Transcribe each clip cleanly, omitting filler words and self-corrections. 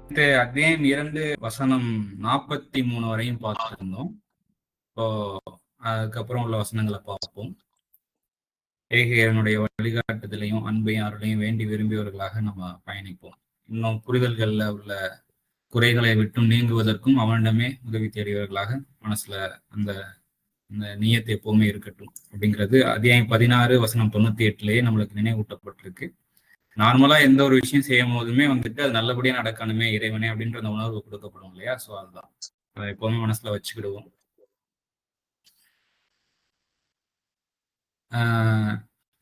அத்தியாயம் 2 வசனம் 43 வரையும் பார்த்துருந்தோம். இப்போ அதுக்கப்புறம் உள்ள வசனங்களை பார்ப்போம். ஏகையனுடைய வழிகாட்டுதலையும் அன்பையும் அருளையும் வேண்டி விரும்பியவர்களாக நம்ம பயணிப்போம். இன்னும் புரிதல்கள்ல உள்ள குறைகளை விட்டும் நீங்குவதற்கும் அவனிடமே உதவி தேடியவர்களாக மனசுல அந்த நீயத்தை எப்பவுமே இருக்கட்டும் அப்படிங்கிறது அத்தியாயம் 16 வசனம் 98லயே நம்மளுக்கு நினைவூட்டப்பட்டிருக்கு. நார்மலா எந்த ஒரு விஷயம் செய்யும் போதுமே வந்துட்டு அது நல்லபடியா நடக்கணுமே இறைவனே அப்படின்ற அந்த உணர்வு கொடுக்கப்படும் இல்லையா? சோ அதுதான் அதை எப்பவுமே மனசுல வச்சுக்கிடுவோம்.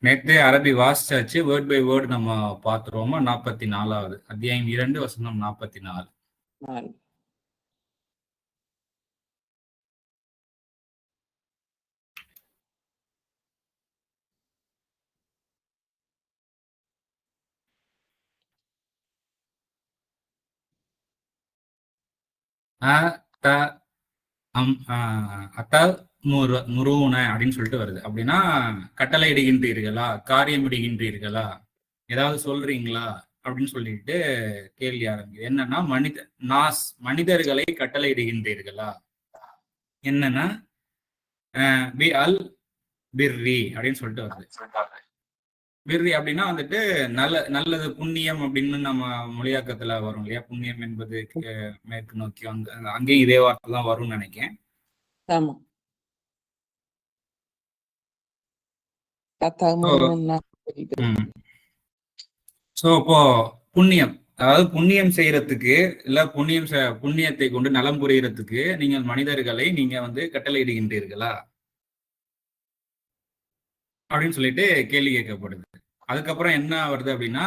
நேற்றே அரபி வாசிச்சாச்சு. வேர்ட் பை வேர்டு நம்ம பார்த்துருவோமா? 44வது அத்தியாயம் 2 வசனம் 44. முருன அப்படின்னு சொல்லிட்டு வருது. அப்படின்னா கட்டளை இடுகின்றீர்களா, காரியம் இடுகின்றீர்களா, ஏதாவது சொல்றீங்களா அப்படின்னு சொல்லிட்டு கேள்வி ஆரம்பிக்குது. என்னன்னா மனிதர்களை கட்டளை இடுகின்றீர்களா, என்னன்னா பி அல் பிர்ரி அப்படின்னு சொல்லிட்டு வருது. பிர்ரி அப்படின்னா வந்துட்டு நல்லது புண்ணியம் அப்படின்னு நம்ம மொழியாக்கத்துல வரும் இல்லையா? புண்ணியம் என்பது மேற்கு நோக்கி வந்து அங்கேயும் இதே வார்த்தை தான் வரும்னு நினைக்கிறேன். சோ இப்போ புண்ணியம், அதாவது புண்ணியம் செய்யறதுக்கு இல்ல புண்ணியத்தை கொண்டு நலம் புரியறதுக்கு நீங்கள் மனிதர்களை நீங்க வந்து கட்டளையிடுகின்றீர்களா அப்படின்னு சொல்லிட்டு கேள்வி கேட்கப்படுது. அதுக்கப்புறம் என்ன வருது அப்படின்னா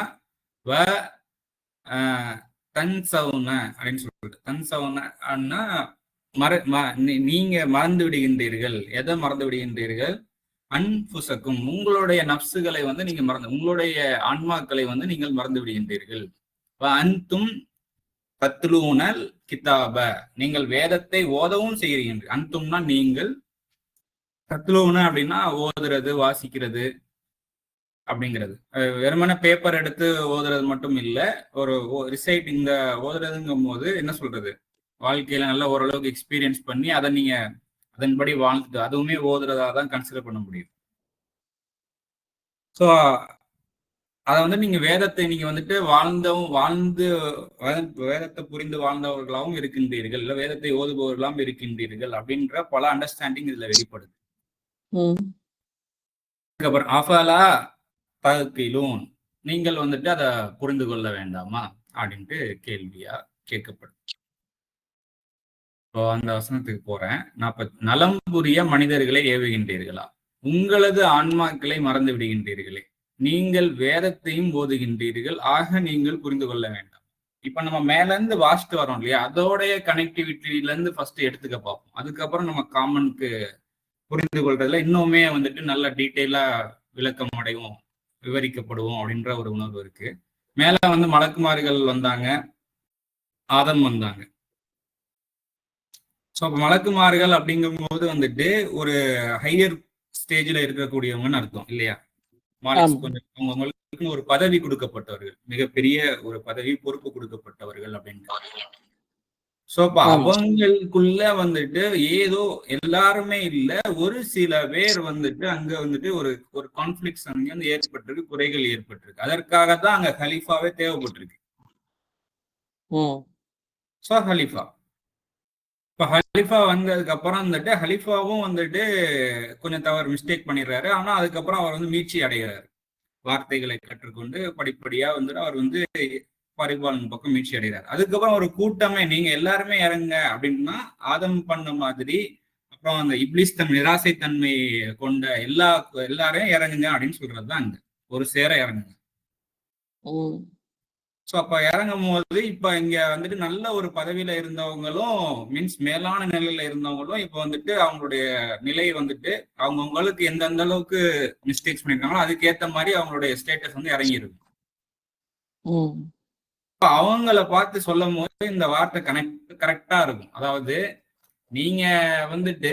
தன்சவுன அப்படின்னு சொல்லிட்டு, தன்சவுனா நீங்க மறந்து விடுகின்றீர்கள். எதை மறந்து விடுகின்றீர்கள்? அன்புசக்கும், உங்களுடைய நப்சுகளை வந்து நீங்க உங்களுடைய ஆன்மாக்களை வந்து நீங்கள் மறந்து விடுகின்றீர்கள். அன்தும் தத்லூனல் கிதாப, நீங்கள் வேதத்தை ஓதவும் செய்கிறீர்கள். அன்தும்னா நீங்கள், தத்லூன அப்படின்னா ஓதுறது, வாசிக்கிறது அப்படிங்கிறது. வெறுமன பேப்பர் எடுத்து ஓதுறது மட்டும் இல்லை, ஒரு ரிசைட். இந்த ஓதுறதுங்கும் போது என்ன சொல்றது, வாழ்க்கையில நல்லா ஓரளவுக்கு எக்ஸ்பீரியன்ஸ் பண்ணி அதை நீங்க அதன்படி வாழ்ந்துட்டு அதுவுமே ஓதுறதா தான் கன்சிடர் பண்ண முடியும். ஸோ அதை வந்து நீங்க வேதத்தை நீங்க வந்துட்டு வாழ்ந்து வேதத்தை புரிந்து வாழ்ந்தவர்களாகவும் இருக்கின்றீர்கள், இல்ல வேதத்தை ஓதுபவர்களாகவும் இருக்கின்றீர்கள் அப்படின்ற பல அண்டர்ஸ்டாண்டிங் இதுல வெளிப்படுது. அதுக்கப்புறம் அஃபலா தஅகிலூன், நீங்கள் வந்துட்டு அதை புரிந்து கொள்ள வேண்டாமா அப்படின்ட்டு கேள்வியா கேட்கப்படும். இப்போ அந்த வசனத்துக்கு போறேன். நலம் புரிய மனிதர்களை ஏவுகின்றீர்களா, உங்களது ஆன்மாக்களை மறந்து விடுகின்றீர்களே, நீங்கள் வேதத்தையும் ஓதுகின்றீர்கள், ஆக நீங்கள் புரிந்து கொள்ள வேண்டாம். இப்ப நம்ம மேல இருந்து வாசிட்டு வரோம் இல்லையா, அதோடைய கனெக்டிவிட்டில இருந்து ஃபர்ஸ்ட் எடுத்துக்க பார்ப்போம். அதுக்கப்புறம் நம்ம காமனுக்கு புரிந்து கொள்றதுல இன்னுமே வந்துட்டு நல்ல டீட்டெயிலா விளக்கம் அடைவோம், விவரிக்கப்படுவோம் அப்படின்ற ஒரு உணர்வு இருக்கு. மேல வந்து மலக்குமார்கள் வந்தாங்க, ஆதம் வந்தாங்க. ஸோ அப்போ மலக்குமார்கள் அப்படிங்கும் போது வந்துட்டு ஒரு ஹையர் ஸ்டேஜில் இருக்கக்கூடியவங்கன்னு அர்த்தம் இல்லையா? அவங்களுக்கு ஒரு பதவி கொடுக்கப்பட்டவர்கள், மிகப்பெரிய ஒரு பதவி, பொறுப்பு கொடுக்கப்பட்டவர்கள் அப்படின்னு. ஸோ அப்ப அவங்களுக்குள்ள வந்துட்டு ஏதோ எல்லாருமே இல்ல, ஒரு சில பேர் வந்துட்டு அங்க வந்துட்டு ஒரு கான்ஃபிளிக்ஸ் அங்க வந்து ஏற்பட்டிருக்கு, குறைகள் ஏற்பட்டிருக்கு. அதற்காகத்தான் அங்க ஹலீஃபாவே தேவைப்பட்டிருக்கு. ஸோ ஹலீஃபா, இப்போ ஹலீஃபா வந்ததுக்கு அப்புறம் வந்துட்டு ஹலீஃபாவும் வந்துட்டு கொஞ்சம் தவறு மிஸ்டேக் பண்ணிடுறாரு. ஆனா அதுக்கப்புறம் அவர் வந்து மீட்சி அடைகிறாரு. வார்த்தைகளை கற்றுக்கொண்டு படிப்படியா வந்துட்டு அவர் வந்து பரிபாலன் பக்கம் மீட்சி அடைகிறார். அதுக்கப்புறம் ஒரு கூட்டமே நீங்க எல்லாருமே இறங்க அப்படின்னா ஆதம் பண்ண மாதிரி, அப்புறம் அந்த இப்லிஸ் நிராசை தன்மை கொண்ட எல்லாரையும் இறங்குங்க அப்படின்னு சொல்றதுதான் அங்க ஒரு சேர இறங்குங்க. ஸோ அப்ப இறங்கும் போது இப்ப இங்க வந்துட்டு நல்ல ஒரு பதவியில இருந்தவங்களும் மீன்ஸ் மேலான நிலையில இருந்தவங்களும் இப்ப வந்துட்டு அவங்களுடைய நிலையை வந்துட்டு அவங்கவுங்களுக்கு எந்தெந்த அளவுக்கு மிஸ்டேக்ஸ் பண்ணிருக்காங்களோ அதுக்கேற்ற மாதிரி அவங்களுடைய ஸ்டேட்டஸ் வந்து இறங்கிருக்கு. அவங்கள பார்த்து சொல்லும் போது இந்த வார்த்தை கரெக்டா இருக்கும். அதாவது நீங்க வந்துட்டு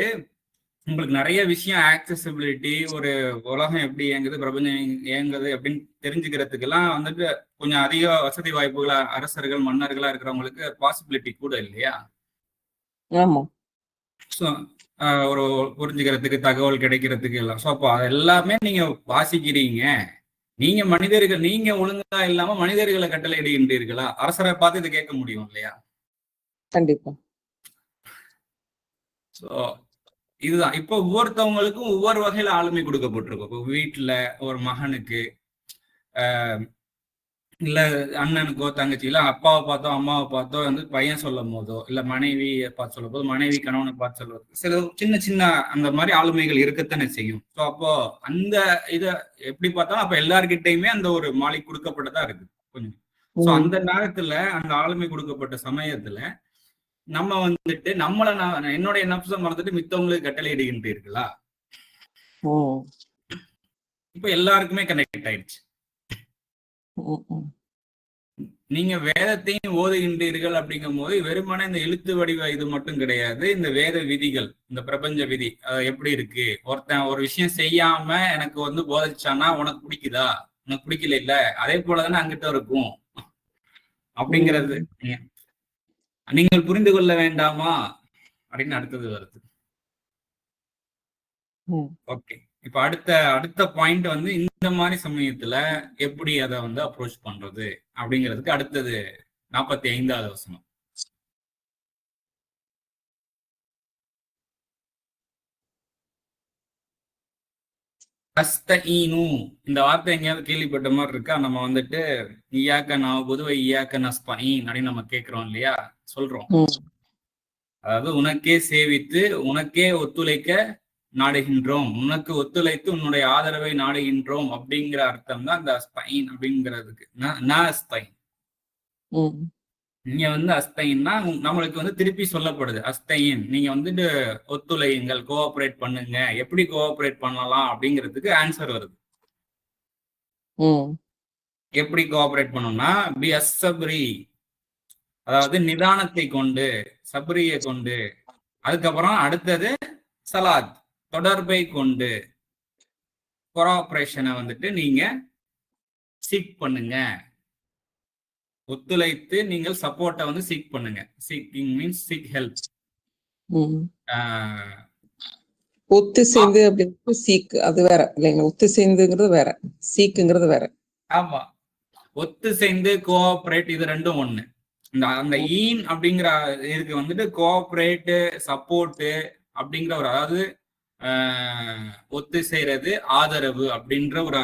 உங்களுக்கு நிறைய விஷயம் ஆக்சசிபிலிட்டி, ஒரு உலகம் எப்படி இயங்குது, பிரபஞ்சம் இயங்குது அப்படின்னு தெரிஞ்சுக்கிறதுக்கெல்லாம் வந்துட்டு கொஞ்சம் அதிக வசதி வாய்ப்புகளா அரசர்கள் மன்னர்களா இருக்கிறவங்களுக்கு பாசிபிலிட்டி கூட இல்லையா? ஆமா. ஸோ ஒரு புரிஞ்சுக்கிறதுக்கு தகவல் கிடைக்கிறதுக்கு எல்லாம். ஸோ அப்போ அது எல்லாமே நீங்க வாசிக்கிறீங்க. நீங்க மனிதர்கள், நீங்க ஒழுங்கா இல்லாம மனிதர்களை கட்டளை இடுகின்றீர்களா? அரசரை பார்த்து இதை கேட்க முடியும் இல்லையா? கண்டிப்பா. ஸோ இதுதான். இப்போ ஒவ்வொருத்தவங்களுக்கும் ஒவ்வொரு வகையில ஆளுமை கொடுக்கப்பட்டிருக்கும். இப்போ வீட்டுல ஒரு மகனுக்கு இல்ல அண்ணனுக்கோ தங்கச்சி, இல்ல அப்பாவை பார்த்தோ அம்மாவை பார்த்தோ வந்து பையன் சொல்லும் போதோ, இல்ல மனைவியை பார்த்து சொல்லும் போது, மனைவி கணவனை பார்த்து சொல்லுவது, சில சின்ன சின்ன அந்த மாதிரி ஆளுமைகள் இருக்கத்தானே செய்யும். ஸோ அப்போ அந்த இதை எப்படி பார்த்தாலும் அப்ப எல்லார்கிட்டையுமே அந்த ஒரு மாலை கொடுக்கப்பட்டதா இருக்கு கொஞ்சம். ஸோ அந்த நேரத்துல அந்த ஆளுமை கொடுக்கப்பட்ட சமயத்துல நம்ம வந்துட்டு நம்மளை என்னுடைய நப்சம் மறந்துட்டு மித்தவங்களுக்கு கட்டளை இடுகின்றீர்களா? இப்ப எல்லாருக்குமே கனெக்ட் ஆயிடுச்சு. நீங்க வேதத்தையும் ஓதுகின்றீர்கள் அப்படிங்கும் போது வெறுமனே இந்த எழுத்து வடிவ இது மட்டும் கிடையாது, இந்த வேத விதிகள், இந்த பிரபஞ்ச விதி எப்படி இருக்கு, ஒருத்தன் ஒரு விஷயம் செய்யாம எனக்கு வந்து போதிச்சானா உனக்கு பிடிக்குதா, உனக்கு பிடிக்கல இல்ல, அதே போலதானே அங்கிட்ட இருக்கும் அப்படிங்கிறது நீங்கள் புரிந்து கொள்ள வேண்டாமா அப்படின்னு அடுத்தது வருது. ஓகே, இப்ப அடுத்த பாயிண்ட் வந்து இந்த மாதிரி சமயத்துல எப்படி அதை வந்து அப்ரோச் பண்றது அப்படிங்கிறதுக்கு அடுத்தது 45வது வசனம். இந்த வார்த்தை எங்கேயாவது கேள்விப்பட்ட மாதிரி இருக்கா? நம்ம வந்துட்டு ஈயாக்க நான் பொதுவை ஈயாக்க நஸ்தஈன் அப்படின்னு நம்ம கேட்கிறோம் இல்லையா, சொல்றோம். அதாவது உனக்கே சேவித்து உனக்கே ஒத்துழைக்க நாடுகின்றோம், உனக்கு ஒத்துழைத்து உன்னுடைய ஆதரவை நாடுகின்றோம் அப்படிங்கிற அர்த்தம் தான் இந்த அஸ்தைன் அப்படிங்கிறதுக்கு. நீங்க வந்து அஸ்தைன்னா நம்மளுக்கு வந்து திருப்பி சொல்லப்படுது, அஸ்தைன் நீங்க வந்துட்டு ஒத்துழையுங்கள், கோஆபரேட் பண்ணுங்க, எப்படி கோஆபரேட் பண்ணலாம் அப்படிங்கிறதுக்கு ஆன்சர் வருது. எப்படி கோஆபரேட் பண்ணணும்னா பி அஸ்ஸப்ரி, அதாவது நிதானத்தை கொண்டு, சப்ரியை கொண்டு, அதுக்கப்புறம் அடுத்தது சலாத் தொடர்பை கொண்டு கோஆபரேஷனை வந்துட்டு நீங்க சீக் பண்ணுங்க, ஒத்துழைத்து நீங்கள் சப்போர்ட்டை வந்து சீக் பண்ணுங்க. Seeking means seek help. ஒத்து சேர்ந்து அப்படின்னு சீக் அது வேற இல்லைங்களா? ஒத்து சேர்ந்துங்கிறது வேற, சீக்குங்கிறது வேற. ஆமா, ஒத்து சேர்ந்து கோஆபரேட் இது ரெண்டும் ஒண்ணு. அந்த ஈன் அப்படிங்கிற இதுக்கு வந்துட்டு கோஆபரேட் சப்போர்ட் அப்படிங்கிற ஒரு, அதாவது ஒத்து செய்யறது ஆதரவு அப்படின்ற ஒரு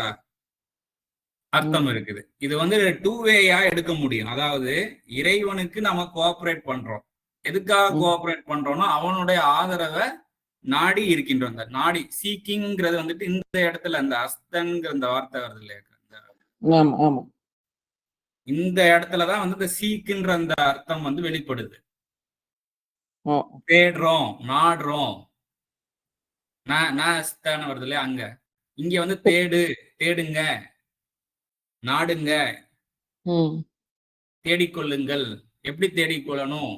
அர்த்தம் இருக்குது. இது வந்து 2 வேயா எடுக்க முடியும். அதாவது இறைவனுக்கு நம்ம கோஆபரேட் பண்றோம், எதுக்காக கோஆபரேட் பண்றோம்னா அவனுடைய ஆதரவை நாடி இருக்கின்றோம். அந்த நாடி சீக்கிங்கிறது வந்துட்டு இந்த இடத்துல அந்த அஸ்தன்கிற அந்த வார்த்தை வருது இல்லையா, இந்த இடத்துலதான் வந்து இந்த சீக்குன்ற அந்த அர்த்தம் வந்து வெளிப்படுது. தேடுறோம், நாடுறோம், வருது இல்லையா அங்க. இங்க வந்து தேடுங்க, நாடுங்க, தேடிக்கொள்ளுங்கள். எப்படி தேடிக்கொள்ளணும்,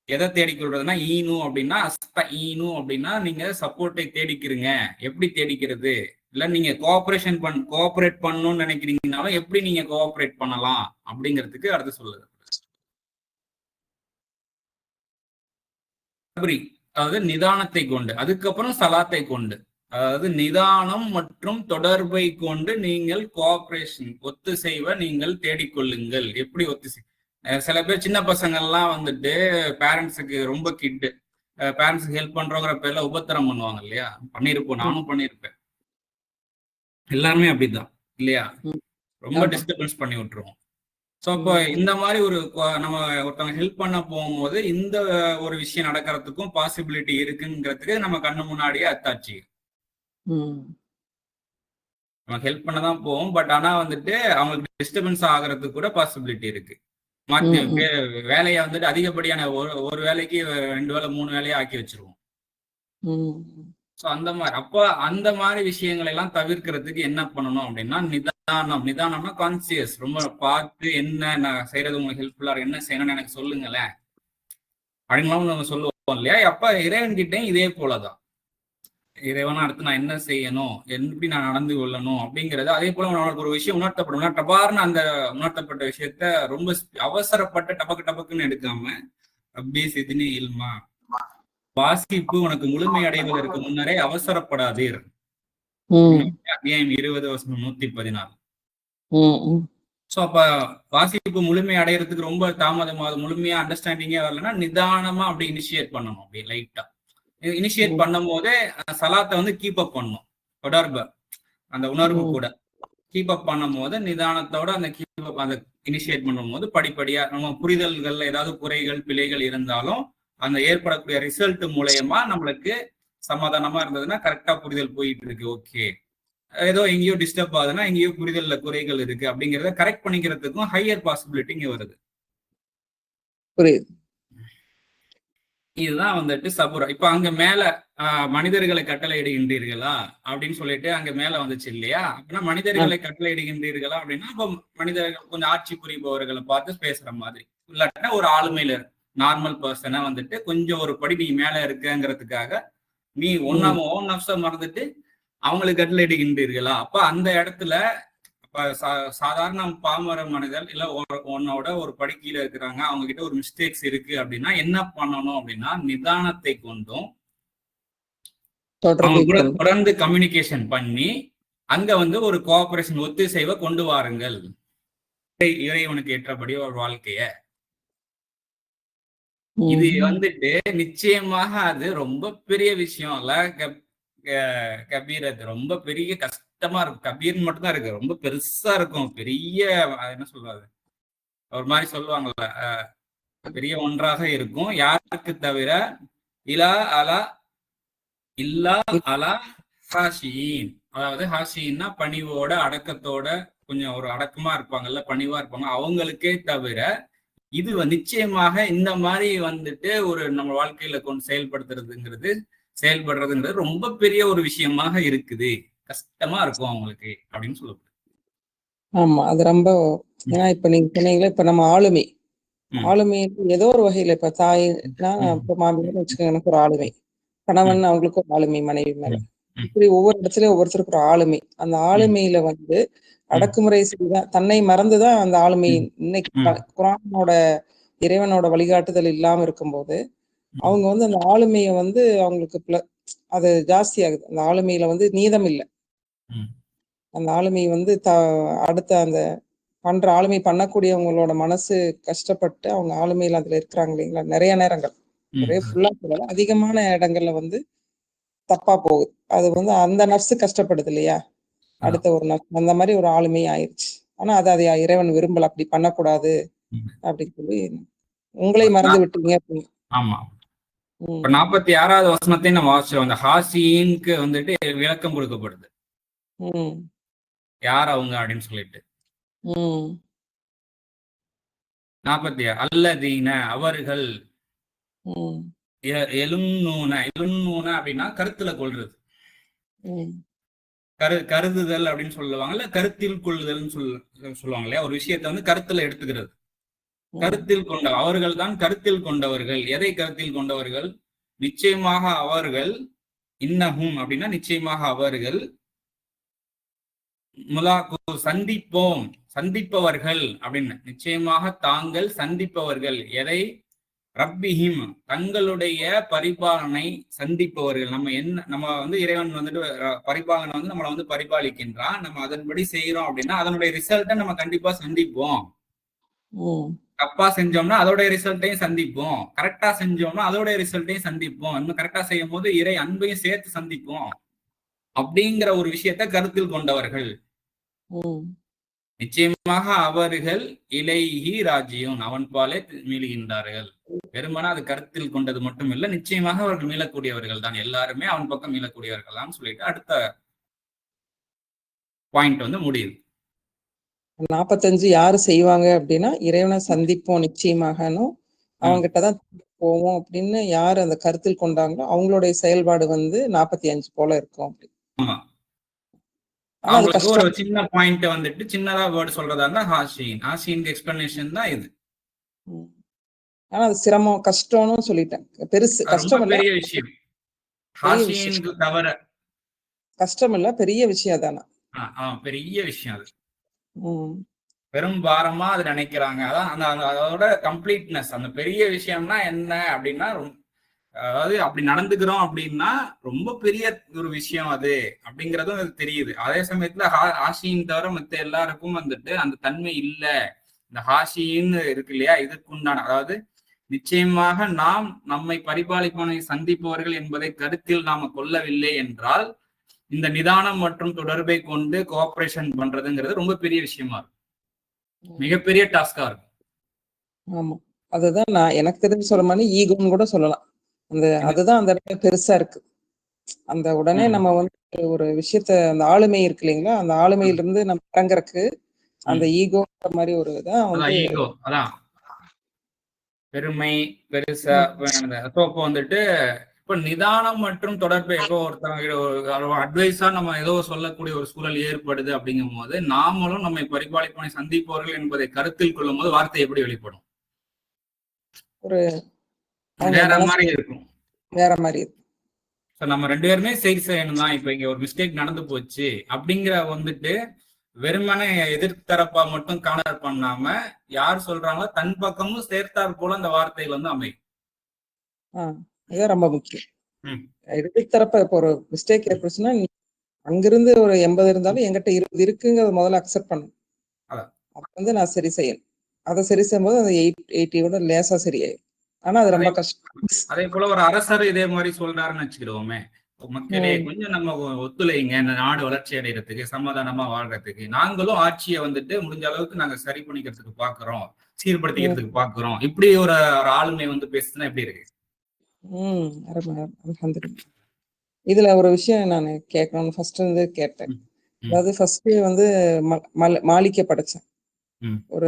எதை தேடிக்கொள்றதுன்னா ஈனு அப்படின்னா அஸ்த ஈனு அப்படின்னா நீங்க சப்போர்ட்டை தேடிக்கிறீங்க. எப்படி தேடிக்கிறது, இல்ல நீங்க கோஆபரேட் பண்ணணும்னு நினைக்கிறீங்கனாலும் எப்படி நீங்க கோஆபரேட் பண்ணலாம் அப்படிங்கிறதுக்கு அடுத்து சொல்லுது. அதாவது நிதானத்தை கொண்டு, அதுக்கப்புறம் சலாத்தை கொண்டு, அதாவது நிதானம் மற்றும் தொடர்பை கொண்டு நீங்கள் கோஆபரேஷன் ஒத்துசைவை நீங்கள் தேடிக்கொள்ளுங்கள். எப்படி சில பேர் சின்ன பசங்கள்லாம் வந்துட்டு பேரண்ட்ஸுக்கு ரொம்ப கிட்டு, பேரண்ட்ஸுக்கு ஹெல்ப் பண்றோங்கிற பேர்ல உபத்திரம் பண்ணுவாங்க இல்லையா, பண்ணிருப்போம், நானும் பண்ணிருப்பேன், எல்லாருமே அப்படிதான் இல்லையா, ரொம்ப டிஸ்டர்பன்ஸ் பண்ணி விட்டுருவோம். ஸோ இப்போ இந்த மாதிரி ஒரு நம்ம ஒருத்தவங்க ஹெல்ப் பண்ண போகும்போது இந்த ஒரு விஷயம் நடக்கிறதுக்கும் பாசிபிலிட்டி இருக்குங்கிறதுக்கு நம்ம கண்ணு முன்னாடியே அத்தாட்சி. நம்ம ஹெல்ப் பண்ணதான் போவோம், பட் ஆனா வந்துட்டு அவங்களுக்கு டிஸ்டர்பன்ஸ் ஆகிறதுக்கு கூட பாசிபிலிட்டி இருக்கு. மாத்தி வேலையை வந்துட்டு அதிகப்படியான ஒரு வேலைக்கு 2 வேலை 3 வேலையை ஆக்கி வச்சிருவோம். ஸோ அந்த மாதிரி அப்போ அந்த மாதிரி விஷயங்களை எல்லாம் தவிர்க்கிறதுக்கு என்ன பண்ணணும் அப்படின்னா நிதானம்னா கான்சியஸ், ரொம்ப பார்த்து என்ன நான் செய்யறது உங்களுக்கு ஹெல்ப்ஃபுல்லா இருக்கு, என்ன செய்யணும்னு எனக்கு சொல்லுங்களேன் அப்படின்லாம் நம்ம சொல்லுவோம் இல்லையா. அப்ப இறைவன்கிட்டையும் இதே போலதான் இறைவனா அடுத்து நான் என்ன செய்யணும், எப்படி நான் நடந்து கொள்ளணும் அப்படிங்கிறது. அதே போல அவனுக்கு ஒரு விஷயம் உணர்த்தப்படும்னா டபார்னு அந்த உணர்த்தப்பட்ட விஷயத்த ரொம்ப அவசரப்பட்ட டபக்கு டபக்குன்னு எடுக்காம, அப்படியே சிதினி இல்மா, வாசிப்பு உனக்கு முழுமை அடைவதற்கு முன்னரே அவசரப்படாதீர். அத்தியாயம் 20:114. சோ அப்ப வாசிப்பு முழுமை அடையறதுக்கு ரொம்ப தாமதமாகுது, முழுமையா அண்டர்ஸ்டாண்டிங்கே வரலன்னா நிதானமா அப்படி இனிஷியேட் பண்ணணும். அப்படி லைட்டா இனிஷியேட் பண்ணும் போதே சலாத்தை வந்து கீப் அப் பண்ணணும். தொடர்பு அந்த உணர்வு கூட கீப் அப் பண்ணும் போது நிதானத்தோட அந்த கீப் அப் அந்த இனிஷியேட் பண்ணும் போது படிப்படியா நம்ம புரிதல்கள் ஏதாவது குறைகள் பிழைகள் இருந்தாலும் அந்த ஏற்படக்கூடிய ரிசல்ட் மூலயமா நம்மளுக்கு சமாதானமா இருந்ததுன்னா கரெக்டா புரிதல் போயிட்டு இருக்கு, ஓகே, ஏதோ எங்கேயோ டிஸ்டர்ப் ஆகுதுன்னா எங்கேயோ புரிதல்ல குறைகள் இருக்கு அப்படிங்கறத கரெக்ட் பண்ணிக்கிறதுக்கும் ஹையர் பாசிபிலிட்டி இங்க வருது. புரியுது. இதுதான் வந்துட்டு சபுரா. இப்ப அங்க மேல மனிதர்களை கட்டளையிடுகின்றீர்களா அப்படின்னு சொல்லிட்டு அங்க மேல வந்துச்சு இல்லையா? அப்படின்னா மனிதர்களை கட்டளையிடுகின்றீர்களா அப்படின்னா அப்ப மனிதர்கள் கொஞ்சம் ஆட்சி புரிபவர்களை பார்த்து பேசுற மாதிரி, இல்லாட்டினா ஒரு ஆளுமையில நார்மல் பர்சனை வந்துட்டு கொஞ்சம் ஒரு படி நீ மேல இருக்குங்கிறதுக்காக நீ ஓன் நப்ச மறந்துட்டு அவங்களுக்கு கட்டளையிடுகின்றீர்களா. அப்ப அந்த இடத்துல சாதாரண பாமர மனிதர் இல்ல உன்னோட ஒரு படி கீழே இருக்கிறாங்க, அவங்க கிட்ட ஒரு மிஸ்டேக்ஸ் இருக்கு அப்படின்னா என்ன பண்ணணும் அப்படின்னா நிதானத்தை கொண்டும் அவங்க கூட தொடர்ந்து கம்யூனிகேஷன் பண்ணி அங்க வந்து ஒரு கோஆபரேஷன் ஒத்திசைவை கொண்டு வாருங்கள், இறைவனுக்கு ஏற்றபடி ஒரு வாழ்க்கைய. இது வந்துட்டு நிச்சயமாக அது ரொம்ப பெரிய விஷயம் இல்ல கபீர், அது ரொம்ப பெரிய கஷ்டமா இருக்கும். கபீர் மட்டும்தான் இருக்கு, ரொம்ப பெருசா இருக்கும், பெரிய என்ன சொல்றது ஒரு மாதிரி சொல்லுவாங்கல்ல, பெரிய ஒன்றாக இருக்கும். யாருக்கு தவிர இலா அலா இல்லா அலா ஹாஷியின், அதாவது ஹாஷின்னா பணிவோட அடக்கத்தோட கொஞ்சம் ஒரு அடக்கமா இருப்பாங்கல்ல, பணிவா இருப்பாங்க, அவங்களுக்கே தவிர இது நிச்சயமாக இந்த மாதிரி வந்துட்டு ஒரு நம்ம வாழ்க்கையில கொண்டு செயல்படுறதுங்கிறது ரொம்ப பெரிய ஒரு விஷயமாக இருக்குது, கஷ்டமா இருக்கும் அவங்களுக்கு அப்படின்னு சொல்லப்படுது. ஆமா, அது ரொம்ப. ஏன்னா இப்ப நீங்க சொன்னீங்களா, இப்ப நம்ம ஆளுமை ஏதோ ஒரு வகையில இப்ப தாய்னா இப்ப மாமியார் வச்சுக்கோங்க, எனக்கு ஒரு ஆளுமை, கணவன் அவங்களுக்கு ஒரு ஆளுமை, மனைவி மேல, இப்படி ஒவ்வொரு இடத்துலயும் ஒவ்வொருத்தருக்கு ஒரு ஆளுமை. அந்த ஆளுமையில வந்து அடக்குமுறை செய்தான் தன்னை மறந்துதான் அந்த ஆளுமை. இன்னைக்கு குரானோட இறைவனோட வழிகாட்டுதல் இல்லாம இருக்கும்போது அவங்க வந்து அந்த ஆளுமைய வந்து அவங்களுக்கு அது ஜாஸ்தி ஆகுது. அந்த ஆளுமையில வந்து நீதம் இல்லை. அந்த ஆளுமை வந்து அடுத்த அந்த பண்ற ஆளுமை பண்ணக்கூடியவங்களோட மனசு கஷ்டப்பட்டு அவங்க ஆளுமையில அதுல இருக்கிறாங்க இல்லைங்களா, நிறைய நேரங்கள், ஒரே ஃபுல்லா சொல்லல, அதிகமான இடங்கள்ல வந்து தப்பா போகுது. அது வந்து அந்த நர்ஸ் கஷ்டப்படுது இல்லையா, அடுத்த ஒரு நர்ஸ் அந்த மாதிரி ஒரு ஆளுமை ஆயிடுச்சு. ஆனா அதை இறைவன் விரும்பல, அப்படி பண்ணக்கூடாது அப்படின்னு சொல்லி உங்களை மறந்து விட்டீங்க. ஆமா, 46வது வசனத்தை நம்ம வாசிச்சோம். அந்த ஹாசியின்க்கு வந்துட்டு விளக்கம் கொடுக்கப்படுது, யார் அவங்க அப்படின்னு சொல்லிட்டு. 46 அல்லதீன அவர்கள், எழுநூன அப்படின்னா கருத்துல கொள்றது, கருதுதல் அப்படின்னு சொல்லுவாங்கல்ல, கருத்தில் கொள்ளுதல்னு சொல்லுவாங்க இல்லையா, ஒரு விஷயத்தை வந்து கருத்துல எடுத்துக்கிறது. கருத்தில் கொண்ட அவர்கள் தான் கருத்தில் கொண்டவர்கள். எதை கருத்தில் கொண்டவர்கள்? நிச்சயமாக அவர்கள், இன்னஹும் அப்படின்னா நிச்சயமாக அவர்கள், சந்திப்போம், சந்திப்பவர்கள் அப்படின்னு, நிச்சயமாக தாங்கள் சந்திப்பவர்கள். எதை? ரப்பிஹிம், தங்களுடைய பரிபாலனை சந்திப்பவர்கள். நம்ம வந்து இறைவன் வந்துட்டு பரிபாலனை வந்து நம்மளை வந்து பரிபாலிக்கின்றான், நம்ம அதன்படி செய்யறோம் அப்படின்னா அதனுடைய ரிசல்ட்டை நம்ம கண்டிப்பா சந்திப்போம். தப்பா செஞ்சோம்னா அதோடைய ரிசல்ட்டையும் சந்திப்போம், கரெக்டா செஞ்சோம்னா அதோடைய ரிசல்ட்டையும் சந்திப்போம், இன்னும் கரெக்டா செய்யும் போது இறை அன்பையும் சேர்த்து சந்திப்போம் அப்படிங்கிற ஒரு விஷயத்தை கருத்தில் கொண்டவர்கள். நிச்சயமாக அவர்கள் இலைஹி ராஜியும், அவன் பாலே மீளுகின்றார்கள். வெறுமனா அது கருத்தில் கொண்டது மட்டும் இல்ல, நிச்சயமாக அவர்கள் மீளக்கூடியவர்கள் தான், எல்லாருமே அவன் பக்கம் மீளக்கூடியவர்கள் தான் சொல்லிட்டு அடுத்த பாயிண்ட் வந்து முடியுது. 45 யாரு செய்வாங்க அப்படின்னா, இறைவனை சந்திப்போம் நிச்சயமாகனும், அவங்ககிட்டதான் போவோம் அப்படின்னு யாரு அந்த கருத்தில் கொண்டாங்களோ அவங்களுடைய செயல்பாடு வந்து 45 போல இருக்கும். ஒரு சின்ன பாயிண்ட் வந்துட்டு சின்னதா வேர்ட் சொல்றதா இருந்தா ஹாஷின் எக்ஸ்பிளனேஷன் தான் இது. ஆனா அது சிரமம், கஷ்டம்னு சொல்லிட்டேன், பெருசு கஷ்டம், பெரிய விஷயம். ஹாஷினுக்கு தவிர கஷ்டம் இல்ல, பெரிய விஷயம் தானே. பெரிய விஷயம் அது. உம் பெரும் பாரமா அது நினைக்கிறாங்க. அதான் அந்த அதோட கம்ப்ளீட்னஸ். அந்த பெரிய விஷயம்னா என்ன அப்படின்னா, அதாவது அப்படி நடந்துக்கிறோம் அப்படின்னா ரொம்ப பெரிய ஒரு விஷயம் அது அப்படிங்கறதும் அது தெரியுது. அதே சமயத்துல ஹாஷியின் தவிர மத்த எல்லாருக்கும் வந்துட்டு அந்த தன்மை இல்லை. இந்த ஹாஷின்னு இருக்கு இல்லையா, இதுக்குண்டான, அதாவது நிச்சயமாக நாம் நம்மை பரிபாலிப்பவனை சந்திப்பவர்கள் என்பதை கருத்தில் நாம கொள்ளவில்லை என்றால் இந்த நிதானம் மற்றும் தொடர்பை கொண்டு கோஆபரேஷன் பண்றதுங்கிறது ரொம்ப பெரிய விஷயமா இருக்கும், மிகப்பெரிய டாஸ்கா இருக்கும். ஆமா, அதுதான் நான் எனக்கு தெரிஞ்சு சொல்ல மாதிரி ஈகோன்னு கூட சொல்லலாம். அதுதான் அந்த இடத்துல பெருசா இருக்கு. அந்த உடனே நம்ம வந்து ஒரு விஷயத்த, அந்த ஆளுமை இருக்கு இல்லைங்களா, அந்த ஆளுமையிலிருந்து நம்ம இறங்குறதுக்கு அந்த ஈகோன்ற மாதிரி ஒரு இதான் வந்து ஈகோ, அதான் பெருமை பெருசா. இப்போ வந்துட்டு இப்ப நிதானம் மற்றும் தொடர்பு, எப்போ ஒருத்தவங்க அட்வைஸா நம்ம ஏதோ சொல்லக்கூடிய ஒரு சூழல் ஏற்படுது அப்படிங்கும் போது நாமளும் நம்மை பரிபாலிப்பனை சந்திப்பவர்கள் என்பதை கருத்தில் கொள்ளும் போது வார்த்தை எப்படி வெளிப்படும்? ஒரு வேற மாதிரி இருக்கும், வேற மாதிரி இருக்கும். நம்ம 2 பேருமே சரி செய்யணும் தான். இப்ப இங்க ஒரு மிஸ்டேக் நடந்து போச்சு அப்படிங்கிற வந்துட்டு வெறுமனே எதிர்த்தரப்பா மட்டும் கார்னர் பண்ணாம யார் சொல்றாங்களோ தன் பக்கமும் சேர்த்தார் போல அந்த வார்த்தைகள் வந்து அமையும். இதுதான் ரொம்ப முக்கியம். எதிர்த்தரப்ப இப்போ ஒரு மிஸ்டேக் ஏற்படுச்சுன்னா, அங்கிருந்து ஒரு 80 இருந்தாலும் என்கிட்ட 20 இருக்குங்கிறத முதல்ல அக்செப்ட் பண்ணணும். அப்ப வந்து நான் சரி செய்யணும். அதை சரி செய்யும்போது அந்த 80 லேசா சரியாயிடும். ஆனா அது ரொம்ப கஷ்டம். அதே போல ஒரு அரசர் இதே மாதிரி சொல்றாருன்னு வச்சுக்கிடுவோமே, மக்களே கொஞ்சம் நம்ம ஒத்துழைங்க இந்த நாடு வளர்ச்சி அடைகிறதுக்கு, சமாதானமா வாழ்றதுக்கு, நாங்களும் ஆட்சியை வந்துட்டு முடிஞ்ச அளவுக்கு நாங்க சரி பண்ணிக்கிறதுக்கு பாக்குறோம், சீர்படுத்திக்கிறதுக்கு பாக்குறோம், இப்படி ஒரு ஆளுமை வந்து பேசுனா எப்படி இருக்கு? இதுல ஒரு விஷயம் நான் கேட்கணும்னு ஃபர்ஸ்ட் வந்து கேட்டேன். அதாவது ஃபர்ஸ்ட் வந்து மாளிகை படைச்சேன். ஒரு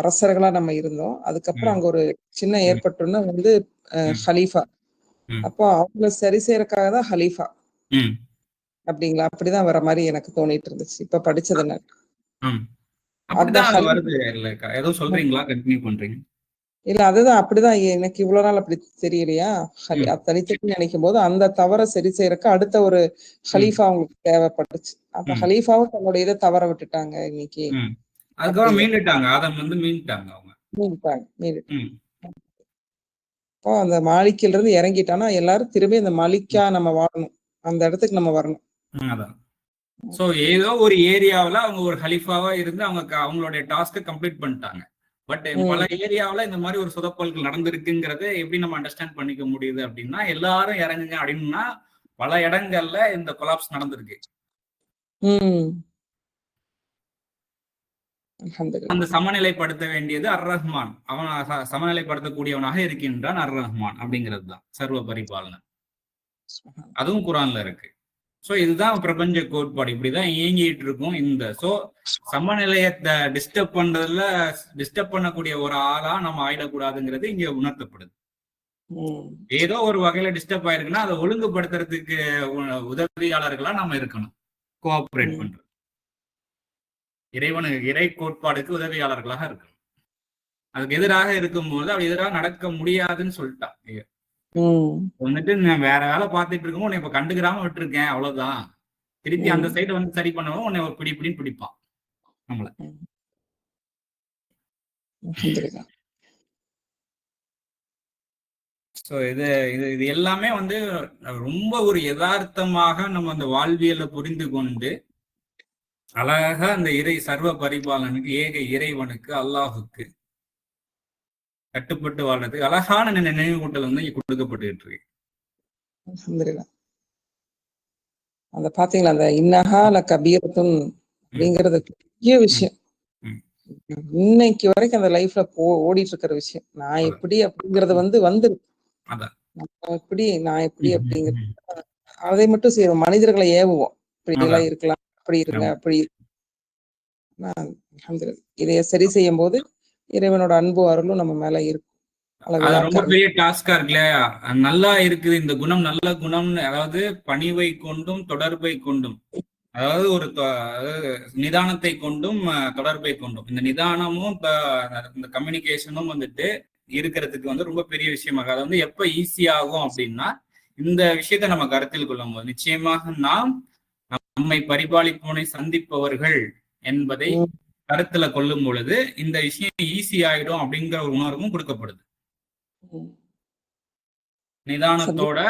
அரசர்களா நம்ம இருந்தோம். அதுக்கப்புறம் அங்க ஒரு சின்ன ஏற்பட்டோன்னா வந்து ஹலீஃபா. அப்போ அவங்க சரி செய்யறதுக்காக தான் ஹலீஃபா அப்படிங்களா? அப்படிதான் வர மாதிரி எனக்கு தோணிட்டு இருந்துச்சு இப்ப படிச்சதுனால. இல்ல அதுதான் அப்படிதான் எனக்கு இவ்வளவு நாள் அப்படி தெரியலையா. தனித்தனி நினைக்கும் போது அந்த தவறை சரி செய்யறதுக்கு அடுத்த ஒரு ஹலீஃபா அவங்களுக்கு தேவைப்பட்டுச்சு. அந்த ஹலீஃபாவும் தன்னோட இதை தவற விட்டுட்டாங்க இன்னைக்கு. அதுக்கப்புறம் மீண்டுட்டாங்க, ஆதம் வந்து மீண்டுட்டாங்க அவங்க. இப்போ அந்த மாளிகையில இருந்து இறங்கிட்டானா எல்லாரும் திரும்பி அந்த மாளிகா நம்ம வாழணும், அந்த இடத்துக்கு நம்ம வரணும். அதான். சோ ஏதோ ஒரு ஏரியாவில் அவங்க ஒரு ஹலிஃபாவா இருந்து அவங்களுடைய டாஸ்கை கம்ப்ளீட் பண்ணிட்டாங்க. பட் பல ஏரியாவில் இந்த மாதிரி ஒரு சொதப்பல்கள் நடந்திருக்குங்கிறத எப்படி நம்ம அண்டர்ஸ்டாண்ட் பண்ணிக்க முடியுது அப்படின்னா, எல்லாரும் இறங்குங்க அப்படின்னா பல இடங்கள்ல இந்த கொலாப்ஸ் நடந்திருக்கு. அந்த சமநிலைப்படுத்த வேண்டியது அர் ரஹ்மான். அவன் சமநிலைப்படுத்தக்கூடியவனாக இருக்கின்றான் அர் ரஹ்மான் அப்படிங்கிறது தான் சர்வ பரிபாலனை. அதுவும் குரான்ல இருக்கு. சோ இதுதான் பிரபஞ்ச கோட்பாடு, இப்படிதான் இயங்கிட்டு இருக்கும். இந்த சோ சமநிலையத்தை டிஸ்டர்ப் பண்ணக்கூடிய ஒரு ஆளா நம்ம ஆயிடக்கூடாதுங்கிறது இங்க உணர்த்தப்படுது. ஏதோ ஒரு வகையில டிஸ்டர்ப் ஆயிருக்குன்னா அதை ஒழுங்குபடுத்துறதுக்கு உதவியாளர்களா நம்ம இருக்கணும், கோஆபரேட் பண்றது. இறை கோட்பாடுக்கு உதவியாளர்களாக இருக்கணும். அதுக்கு எதிராக இருக்கும்போது அப்படி எதிராக நடக்க முடியாதுன்னு சொல்லிட்டான். வந்துட்டு நான் வேற வேலை பார்த்துட்டு இருக்கோம், உன்னை இப்ப கண்டுக்கிறாம விட்டுருக்கேன், அவ்வளவுதான். திருப்பி அந்த சைடு வந்து சரி பண்ணவும் உன்னை ஒரு பிடின்னு பிடிப்பான் நம்மள. ஸோ இது எல்லாமே வந்து ரொம்ப ஒரு யதார்த்தமாக நம்ம அந்த வாழ்வியலை புரிந்து கொண்டு அழகா அந்த சர்வ பரிபாலனுக்கு, ஏக இறைவனுக்கு, அல்லாஹுக்கு கட்டுப்பட்டு வாழ்றதுக்கு அழகான நினைவூட்டல் வந்து கொடுக்கப்பட்டு இருக்கு. அந்த பாத்தீங்களா, அந்த இன்னஹால கபீரத்துன் அப்படிங்கிறது பெரிய விஷயம். இன்னைக்கு வரைக்கும் அந்த லைஃப்ல ஓடிட்டு இருக்கிற விஷயம். நான் எப்படி அப்படிங்கறது வந்து நான் எப்படி அப்படிங்கிறது அதை மட்டும் செய்வோம். மனிதர்களை ஏவுவோம், இப்படி எல்லாம் இருக்கலாம், அப்படி இருங்க, அப்படி. இதைய சரி செய்யும் போது இறைவனோட அன்பு அருளும் நம்ம மேல இருக்கும். ரொம்ப பெரிய டாஸ்கா இருக்குல்ல. நல்லா இருக்குது இந்த குணம், நல்ல குணம்னு, அதாவது பணிவை கொண்டும் தொடர்பை கொண்டும், அதாவது ஒரு நிதானத்தை கொண்டும் தொடர்பை கொண்டும், இந்த நிதானமும் இந்த கம்யூனிகேஷனும் வந்துட்டு இருக்கிறதுக்கு வந்து ரொம்ப பெரிய விஷயமாக, அது வந்து எப்ப ஈஸி ஆகும் அப்படின்னா இந்த விஷயத்தை நம்ம கருத்தில் கொள்ளும் போது நிச்சயமாக நாம் நம்மை பரிபாலிப்போனை சந்திப்பவர்கள் என்பதை கருத்துல கொள்ளும் பொழுது இந்த விஷயம் ஈஸி ஆயிடும் அப்படிங்கிற ஒரு உணர்வும் கொடுக்கப்படுது. நிதானத்தோட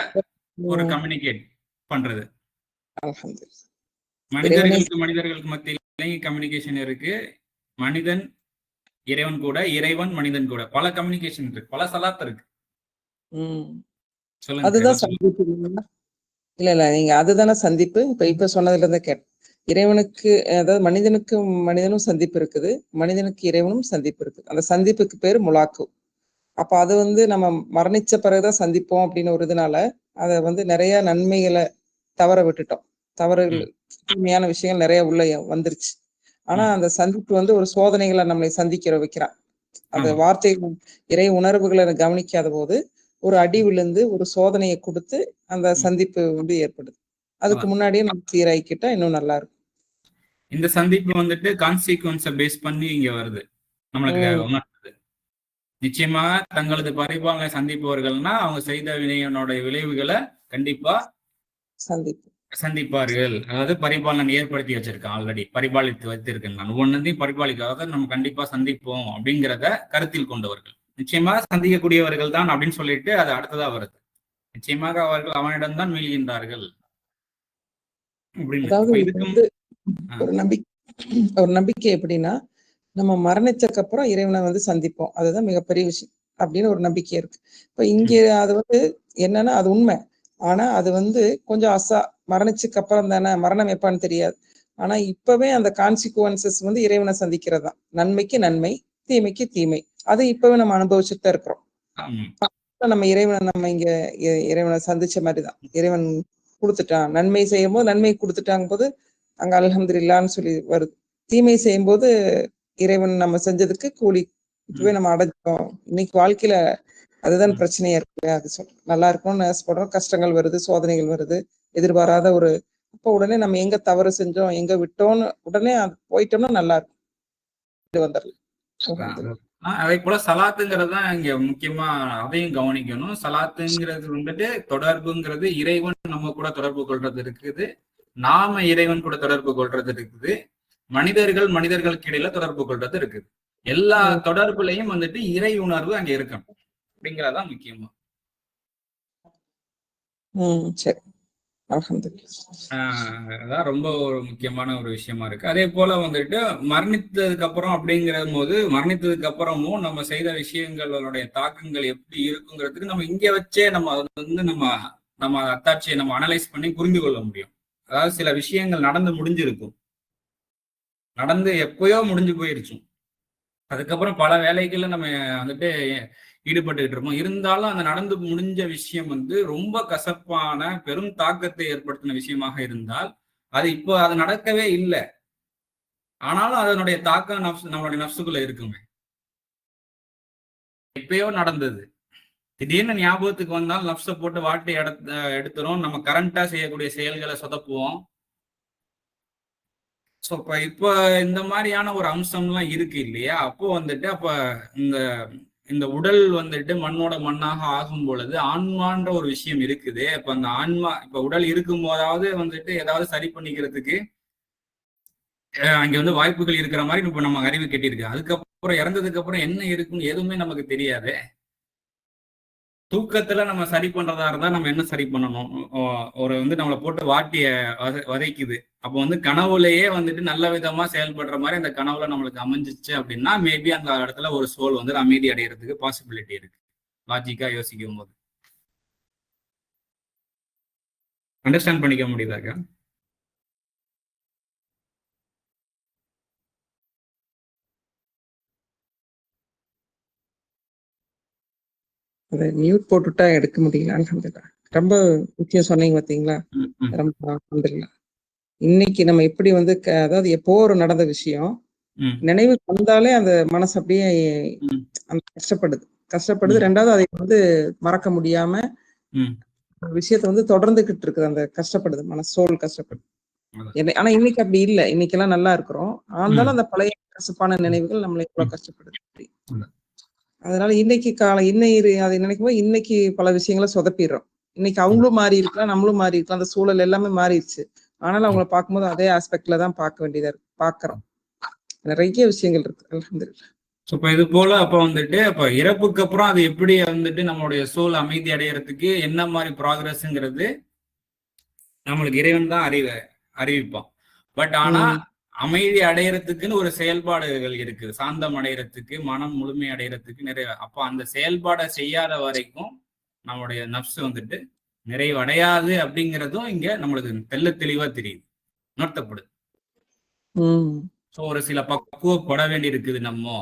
ஒரு கம்யூனிகேட் பண்றது. மனிதர்களுக்கு மத்தியில கம்யூனிகேஷன் இருக்கு. மனிதன் இறைவன் கூட, இறைவன் மனிதன் கூட பல கம்யூனிகேஷன் இருக்கு, பல சலாத் இருக்கு. அதுதான் சந்திப்பு. இல்ல நீங்க அதுதானே சந்திப்பு. இப்ப சொன்னதுல இருந்து கேட்டேன். இறைவனுக்கு, அதாவது மனிதனுக்கும் மனிதனும் சந்திப்பு இருக்குது, மனிதனுக்கு இறைவனும் சந்திப்பு இருக்குது. அந்த சந்திப்புக்கு பேரு முலாக்கு. அப்ப அது நம்ம மரணிச்ச பிறகுதான் சந்திப்போம் அப்படின்னு ஒரு இதனால அதை நிறைய நன்மைகளை தவற விட்டுட்டோம். தவறுகள், தூய்மையான விஷயங்கள் நிறைய உள்ள வந்துருச்சு. ஆனா அந்த சந்திப்பு ஒரு சோதனைகளை நம்மளை சந்திக்கிற வைக்கிறான். அந்த வார்த்தைகள், இறை உணர்வுகளை கவனிக்காத போது ஒரு அடி விழுந்து ஒரு சோதனையை கொடுத்து அந்த சந்திப்பு ஏற்படுது. அதுக்கு முன்னாடியே நம்ம சீராய்க்கிட்டா இன்னும் நல்லா இருக்கும். இந்த சந்திப்பு கான்சிக்வன்ஸை பேஸ் பண்ணி இங்க வருது நம்மளுக்கு உணர்த்துது. நிச்சயமா தங்களது பரிபாலனை சந்திப்பவர்கள்னா அவங்க செய்த வினையனோட விளைவுகளை கண்டிப்பா சந்திப்பார்கள். அதாவது பரிபாலனை ஏற்படுத்தி வச்சிருக்கேன், ஆல்ரெடி பரிபாலித்து வைத்திருக்கேன் நான், ஒவ்வொன்றையும் பரிபாலிக்காத நம்ம கண்டிப்பா சந்திப்போம் அப்படிங்கிறத கருத்தில் கொண்டவர்கள். நிச்சயமாக சந்திக்கக்கூடியவர்கள் தான் அப்படின்னு சொல்லிட்டு அது அடுத்ததா வருது. நிச்சயமாக அவர்கள் அவனிடம்தான் மீள்கின்றார்கள். ஒரு நம்பிக்கை எப்படின்னா, நம்ம மரணிச்சதுக்கு அப்புறம் இறைவனை சந்திப்போம், அதுதான் மிகப்பெரிய விஷயம் அப்படின்னு ஒரு நம்பிக்கை இருக்கு. இப்ப இங்க அது என்னன்னா அது உண்மை. ஆனா அது கொஞ்சம் மரணிச்சுக்கு அப்புறம் தானே, மரணம் எப்பான்னு தெரியாது. ஆனா இப்பவே அந்த கான்சிக்வன்சஸ் இறைவனை சந்திக்கிறதா. நன்மைக்கு நன்மை, தீமைக்கு தீமை. அது இப்பவே நம்ம அனுபவிச்சுட்டு தான் இருக்கிறோம். நம்ம இறைவனை சந்திச்ச மாதிரிதான். இறைவன் கொடுத்துட்டான், நன்மை செய்யும் போது நன்மை கொடுத்துட்டாங்க போது அங்க அல்ஹம்துலில்லாஹ்னு சொல்லி வருது. தீமை செய்யும் போது இறைவன் நம்ம செஞ்சதுக்கு கூலி இப்பவே நம்ம அடைஞ்சோம். இன்னைக்கு வாழ்க்கையில அதுதான் பிரச்சனையா இருக்கு. அது நல்லா இருக்கும்னு ஆசைப்படுறோம், கஷ்டங்கள் வருது, சோதனைகள் வருது, எதிர்பாராத ஒரு அப்போ உடனே நம்ம எங்க தவறு செஞ்சோம், எங்க விட்டோம்னு உடனே போயிட்டோம்னா நல்லா இருக்கும், வந்துடலாம். அதே போல சலாத்துங்கிறது தான் இங்க முக்கியமா, அதையும் கவனிக்கணும். சலாத்துங்கிறது தொடர்புங்கிறது இறைவன் நம்ம கூட தொடர்பு கொள்றது இருக்குது, நாம இறைவன் கூட தொடர்பு கொள்றது இருக்குது, மனிதர்களுக்கு இடையில தொடர்பு கொள்றது இருக்குது. எல்லா தொடர்புலையும் இறை உணர்வு அங்க இருக்கணும் அப்படிங்கறதான் முக்கியமா. அதான் ரொம்ப ஒரு முக்கியமான ஒரு விஷயமா இருக்கு. அதே போல மரணித்ததுக்கு அப்புறம் அப்படிங்கிற போது, மரணித்ததுக்கு அப்புறமும் நம்ம செய்த விஷயங்களுடைய தாக்கங்கள் எப்படி இருக்குங்கிறதுக்கு நம்ம இங்க வச்சே நம்ம நம்ம அத்தாட்சியை நம்ம அனலைஸ் பண்ணி புரிந்து கொள்ள முடியும். அதாவது சில விஷயங்கள் நடந்து முடிஞ்சிருக்கும், நடந்து எப்பயோ முடிஞ்சு போயிருச்சும், அதுக்கப்புறம் பல வேலைகள்ல நம்ம ஈடுபட்டுக்கிட்டு இருப்போம். இருந்தாலும் அந்த நடந்து முடிஞ்ச விஷயம் ரொம்ப கசப்பான பெரும் தாக்கத்தை ஏற்படுத்தின விஷயமாக இருந்தால் அது இப்போ அது நடக்கவே இல்லை, ஆனாலும் அதனுடைய தாக்கம் நம்மளுடைய நப்சுக்குள்ள இருக்குங்க. எப்பயோ நடந்தது திடீர்னு ஞாபகத்துக்கு வந்தால் நப்சை போட்டு வாட்டி எடுத்துரும், நம்ம கரண்டா செய்யக்கூடிய செயல்களை சொதப்புவோம். ஸோ இப்போ இந்த மாதிரியான ஒரு அம்சம்லாம் இருக்கு இல்லையா? அப்போ அப்ப இந்த உடல் மண்ணோட மண்ணாக ஆகும் பொழுது ஆன்மான்ற ஒரு விஷயம் இருக்குது. அப்ப அந்த ஆன்மா இப்ப உடல் இருக்கும் போதாவது ஏதாவது சரி பண்ணிக்கிறதுக்கு அங்க வாய்ப்புகள் இருக்கிற மாதிரி இப்ப நம்ம அறிவு கட்டியிருக்கு. அதுக்கப்புறம் இறந்ததுக்கு அப்புறம் என்ன இருக்குன்னு எதுவுமே நமக்கு தெரியாது. தூக்கத்துல நம்ம சரி பண்றதா இருந்தா நம்ம என்ன சரி பண்ணணும்? ஒரு நம்மளை போட்டு வாட்டிய வதைக்குது. அப்போ கனவுலயே நல்ல விதமா செயல்படுற மாதிரி அந்த கனவுல நம்மளுக்கு அமைஞ்சிச்சு அப்படின்னா மேபி அந்த இடத்துல ஒரு சோல் அமைதி அடைகிறதுக்கு பாசிபிலிட்டி இருக்கு, லாஜிக்கா யோசிக்கும் போது. அண்டர்ஸ்டாண்ட் பண்ணிக்க முடியுதாக்கா? அதை மியூட் போட்டுட்டா எடுக்க முடியல. அல்ஹம்துலில்லாஹ். ரொம்ப முக்கியம் சொன்னீங்க பாத்தீங்களா? ரொம்ப அல்ஹம்துலில்லாஹ். இன்னைக்கு நம்ம எப்படி அதாவது எப்போ ஒரு நடந்த விஷயம் நினைவு வந்தாலே அந்த மனசு அப்படியே அந்த கஷ்டப்படுது. ரெண்டாவது அதை மறக்க முடியாம விஷயத்த தொடர்ந்துகிட்டு இருக்குது, அந்த கஷ்டப்படுது, மனசு சோல் கஷ்டப்படுது. ஆனா இன்னைக்கு அப்படி இல்லை, இன்னைக்கு எல்லாம் நல்லா இருக்கிறோம். ஆனாலும் அந்த பழைய கசப்பான நினைவுகள் நம்மளை எவ்வளவு கஷ்டப்படுது. அதனால இன்னைக்கு அதை நினைக்கும் போது இன்னைக்கு பல விஷயங்களை சொதப்பிடுறோம். இன்னைக்கு அவங்களும் மாறி இருக்கலாம், நம்மளும் மாறி இருக்கலாம், அந்த சூழல் எல்லாமே மாறிடுச்சு. ஆனாலும் அவங்கள பார்க்கும்போது அதே ஆஸ்பெக்ட்ல தான் பார்க்க வேண்டியதா இருக்கு, பார்க்கிறோம். நிறைய விஷயங்கள் இருக்கு. அல்ஹம்துலில்லாஹ். இப்ப இது போல அப்ப வந்துட்டு அப்ப இறப்புக்கு அப்புறம் அது எப்படி வந்துட்டு நம்மளுடைய சோல் அமைதி அடையறதுக்கு என்ன மாதிரி ப்ராக்ரஸ்ங்கிறது நம்மளுக்கு இறைவன் தான் அறிவிப்பான். பட் ஆனா அமைதி அடையறதுக்குன்னு ஒரு செயல்பாடுகள் இருக்குது. சாந்தம் அடையறதுக்கு, மனம் முழுமை அடையறதுக்கு நிறைய. அப்ப அந்த செயல்பாடை செய்யாத வரைக்கும் நம்மளுடைய நப்சு வந்துட்டு நிறைவடையாது அப்படிங்கிறதும் இங்க நம்மளுக்கு தெள்ள தெளிவா தெரியுது, உணர்த்தப்படுது. ஸோ ஒரு சில பக்குவப்பட வேண்டி இருக்குது. நம்ம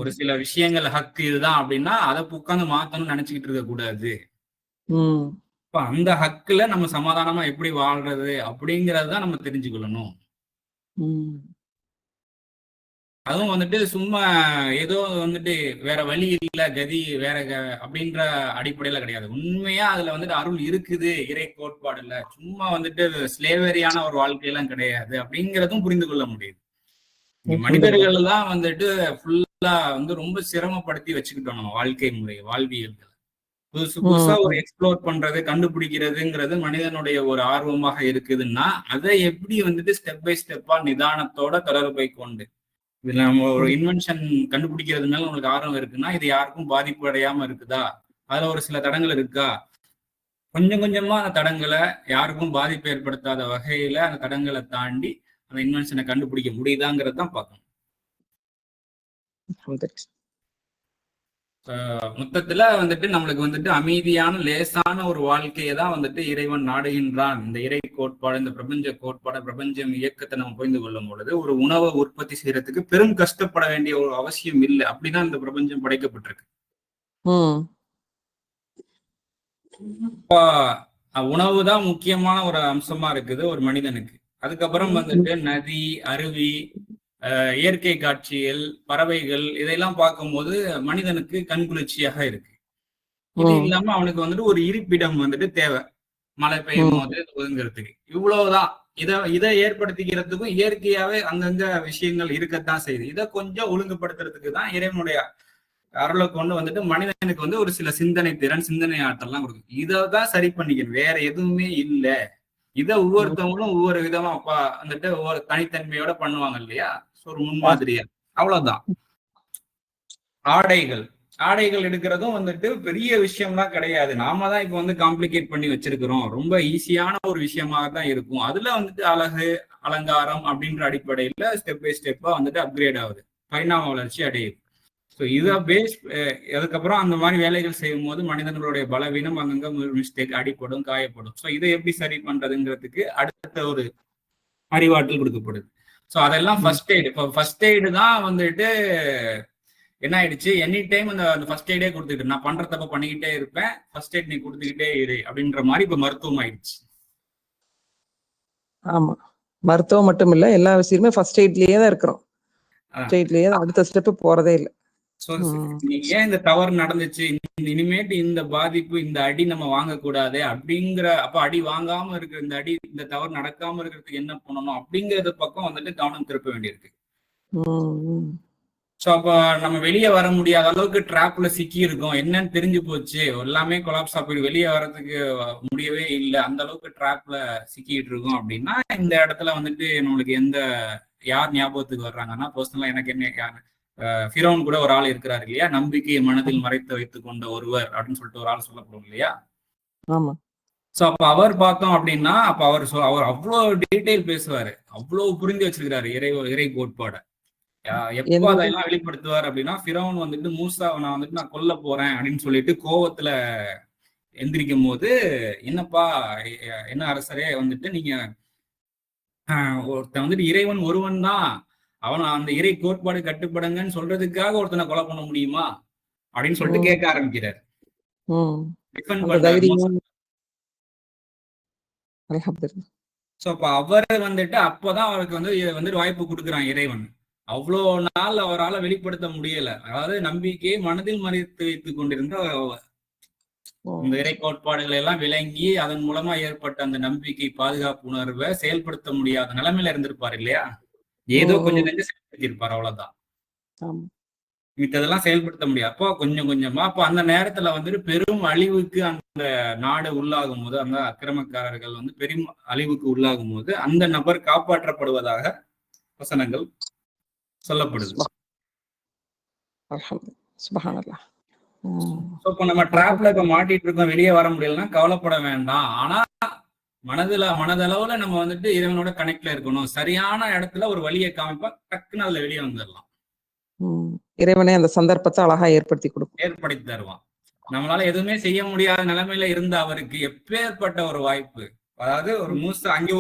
ஒரு சில விஷயங்கள் ஹக்கு இதுதான் அப்படின்னா அதை உட்காந்து மாத்தணும்னு நினைச்சுக்கிட்டு இருக்க கூடாது. இப்ப அந்த ஹக்குல நம்ம சமாதானமா எப்படி வாழ்றது அப்படிங்கறதுதான் நம்ம தெரிஞ்சுக்கொள்ளணும். அதுவும் வந்துட்டு சும்மா ஏதோ வந்துட்டு வேற வழி இல்ல, கதி வேற அப்படின்ற அடிப்படையில கிடையாது. உண்மையா அதுல வந்துட்டு அருள் இருக்குது இறை கோட்பாடுல. சும்மா வந்துட்டு ஸ்லேவரியான ஒரு வாழ்க்கையெல்லாம் கிடையாது அப்படிங்கிறதும் புரிந்து கொள்ள முடியுது. மனிதர்கள் தான் வந்துட்டு ஃபுல்லா வந்து ரொம்ப சிரமப்படுத்தி வச்சுக்கிட்டோம் நம்ம வாழ்க்கை முறை, வாழ்வியல்கள். புதுசா ஒரு எக்ஸ்ப்ளோர் பண்றது, கண்டுபிடிக்கிறதுங்கிறது மனிதனுடைய ஒரு ஆர்வமாக இருக்குதுன்னா அதை எப்படி வந்துட்டு ஸ்டெப் பை ஸ்டெப்பா நிதானத்தோட தொடர்பை கொண்டு, இதுல நம்ம ஒரு இன்வென்ஷன் கண்டுபிடிக்கிறதுனால உங்களுக்கு ஆர்வம் இருக்குன்னா இது யாருக்கும் பாதிப்பு அடையாம இருக்குதா, அதுல ஒரு சில தடங்கள் இருக்கா, கொஞ்சம் கொஞ்சமா அந்த தடங்களை யாருக்கும் பாதிப்பு ஏற்படுத்தாத வகையில அந்த தடங்களை தாண்டி அந்த இன்வென்ஷனை கண்டுபிடிக்க முடியுதாங்கிறது தான் பார்க்கணும். மொத்தத்துல வந்துட்டு நம்மளுக்கு வந்துட்டு அமைதியான லேசான ஒரு வாழ்க்கையை தான் வந்துட்டு இறைவன் நாடுகின்றான். இந்த இறை கோட்பாடு, இந்த பிரபஞ்ச கோட்பாடு, பிரபஞ்சம் இயக்கத்தை நம்ம புரிந்து கொள்ளும் பொழுது ஒரு உணவை உற்பத்தி செய்யறதுக்கு பெரும் கஷ்டப்பட வேண்டிய ஒரு அவசியம் இல்லை. அப்படிதான் இந்த பிரபஞ்சம் படைக்கப்பட்டிருக்கு. உணவு தான் முக்கியமான ஒரு அம்சமா இருக்குது ஒரு மனிதனுக்கு. அதுக்கப்புறம் வந்துட்டு நதி, அருவி, இயற்கை காட்சிகள், பறவைகள், இதையெல்லாம் பார்க்கும்போது மனிதனுக்கு கண்குளிர்ச்சியாக இருக்கு. இது இல்லாம அவனுக்கு வந்துட்டு ஒரு இருப்பிடம் வந்துட்டு தேவை, மழை பெய்யும் போது ஒதுங்கிறதுக்கு. இவ்வளவுதான். இதை ஏற்படுத்திக்கிறதுக்கும் இயற்கையாவே அங்கங்க விஷயங்கள் இருக்கத்தான் செய்யுது. இதை கொஞ்சம் ஒழுங்குபடுத்துறதுக்கு தான் இறைவனுடைய அருளை கொண்டு வந்துட்டு மனிதனுக்கு வந்து ஒரு சில சிந்தனை திறன், சிந்தனை ஆற்றல்லாம் கொடுக்கும். இதான் சரி பண்ணிக்கணும், வேற எதுவுமே இல்லை. இதை ஒவ்வொருத்தவங்களும் ஒவ்வொரு விதமா வந்துட்டு ஒவ்வொரு தனித்தன்மையோட பண்ணுவாங்க இல்லையா, ஒரு முன்மாதிரியா. அவ்வளவுதான். ஆடைகள் எடுக்கிறதும் வந்துட்டு பெரிய விஷயம்லாம் கிடையாது. நாம தான் இப்ப வந்து காம்ப்ளிகேட் பண்ணி வச்சிருக்கிறோம். ரொம்ப ஈஸியான ஒரு விஷயமாக தான் இருக்கும். அதுல வந்துட்டு அழகு, அலங்காரம் அப்படின்ற அடிப்படையில ஸ்டெப் பை ஸ்டெப்பா வந்துட்டு அப்கிரேட் ஆகுது, பரிணாம வளர்ச்சி அடையுது. ஸோ இதை பேஸ் அதுக்கப்புறம் அந்த மாதிரி வேலைகள் செய்யும் போது மனிதர்களுடைய பலவீனம் அங்கங்க மிஸ்டேக் அடிப்படும், காயப்படும். ஸோ இதை எப்படி சரி பண்றதுங்கிறதுக்கு அடுத்த ஒரு அறிவாற்றல் கொடுக்கப்படுது. ஸோ அதெல்லாம் ஃபர்ஸ்ட் எய்டு. இப்போ ஃபர்ஸ்ட் எய்டு தான் வந்துட்டு என்ன ஆயிடுச்சு, எனி டைம் அந்த ஃபர்ஸ்ட் எய்டே கொடுத்துக்கிட்டு நான் பண்ற தப்ப பண்ணிக்கிட்டே இருப்பேன், ஃபர்ஸ்ட் எய்ட் நீ கொடுத்துக்கிட்டே இரு அப்படின்ற மாதிரி இப்ப மருத்துவம் ஆயிடுச்சு. ஆமா, மருத்துவம் மட்டும் இல்ல, எல்லா விஷயமே ஃபர்ஸ்ட் எய்ட்லயே தான் இருக்கிறோம். ஃபர்ஸ்ட் எய்ட்லயே அடுத்த ஸ்டெப் போறதே இல்லை. ஏன் இந்த தவறு நடந்துச்சு, இனிமேட்டு இந்த பாதிப்பு, இந்த அடி நம்ம வாங்கக்கூடாது அப்படிங்கிற, அப்ப அடி வாங்காம இருக்கிற இந்த அடி, இந்த தவறு நடக்காம இருக்கிறதுக்கு என்ன பண்ணணும் அப்படிங்கறது பக்கம் வந்துட்டு கவனம் திருப்ப வேண்டியிருக்கு. ஸோ அப்ப நம்ம வெளியே வர முடியாத அளவுக்கு ட்ராப்ல சிக்கி இருக்கோம், என்னன்னு தெரிஞ்சு போச்சு, எல்லாமே கொலாப்ஸ் ஆகி வெளியே வர்றதுக்கு முடியவே இல்லை, அந்த அளவுக்கு ட்ராப்ல சிக்கிட்டு இருக்கோம் அப்படின்னா இந்த இடத்துல வந்துட்டு நம்மளுக்கு யார் ஞாபகத்துக்கு வர்றாங்கன்னா, பர்சனலா எனக்கு என்ன, ஃபிரௌன் கூட ஒரு ஆள் இருக்கிறாரு இல்லையா, நம்பிக்கையை மனதில் மறைத்து வைத்துக் கொண்ட ஒருவர் அப்படின்னு சொல்லிட்டு ஒரு ஆள் சொல்லப்படும் இல்லையா. சோ அப்ப அவர் பார்த்தோம் அப்படின்னா, அப்ப அவர் அவ்வளவு டீட்டெயில் பேசுவாரு, அவ்வளவு புரிந்து வச்சிருக்கிறாரு இறை கோட்பாட. எப்போ அதெல்லாம் வெளிப்படுத்துவார் அப்படின்னா, ஃபிரௌன் வந்துட்டு மூசாவை நான் கொல்ல போறேன் அப்படின்னு சொல்லிட்டு கோவத்துல எந்திரிக்கும் போது, என்னப்பா என்ன அரசரே வந்துட்டு நீங்க ஒருத்தன் வந்துட்டு இறைவன் ஒருவன் தான், அவன் அந்த இறை கோட்பாடு கட்டுப்படுங்கன்னு சொல்றதுக்காக ஒருத்தனை கொலை பண்ண முடியுமா அப்படின்னு சொல்லிட்டு கேட்க ஆரம்பிக்கிறார். அவரை வந்துட்டு அப்பதான் அவருக்கு வந்து வாய்ப்பு கொடுக்குறான் இறைவன். அவ்வளோ நாள் அவரால் வெளிப்படுத்த முடியல. அதாவது நம்பிக்கையை மனதில் மறைத்து வைத்துக் கொண்டிருந்த இந்த இறை கோட்பாடுகளை எல்லாம் விளங்கி அதன் மூலமா ஏற்பட்ட அந்த நம்பிக்கை, பாதுகாப்பு உணர்வை செயல்படுத்த முடியாத நிலைமையில இருந்திருப்பாரு இல்லையா. ஏதோ கொஞ்சம் நெஞ்சு செயல்படுத்தி இருப்பாரு, அவ்வளவுதான். மித்ததெல்லாம் செயல்படுத்த முடியாது. அப்போ கொஞ்சம் கொஞ்சமா அப்போ அந்த நேரத்துல வந்துட்டு பெரும் அழிவுக்கு அந்த நாடு உள்ளாகும் போது, அந்த அக்கிரமக்காரர்கள் வந்து பெரும் அழிவுக்கு உள்ளாகும் போது அந்த நபர் காப்பாற்றப்படுவதாக வசனங்கள் சொல்லப்படுது. சுபஹானல்லாஹ். இப்போ நம்ம ட்ராப்ல இப்ப மாட்டிட்டு இருக்கோம், வெளியே வர முடியலன்னா கவலைப்பட வேண்டாம். ஆனா மனதளவுல நம்ம வந்துட்டு இறைவனோட கனெக்ட்ல இருக்கணும். சரியான இடத்துல ஒரு வழியை காமிப்பா, டக்குன்னு அதுல வெளியே வந்துடலாம். இறைவனே அந்த சந்தர்ப்பத்தை அழகா ஏற்படுத்தி தருவான். நம்மளால எதுவுமே செய்ய முடியாத நிலைமையில இருந்த அவருக்கு எப்பேற்பட்ட ஒரு வாய்ப்பு. அதாவது ஒரு மூசா அங்கே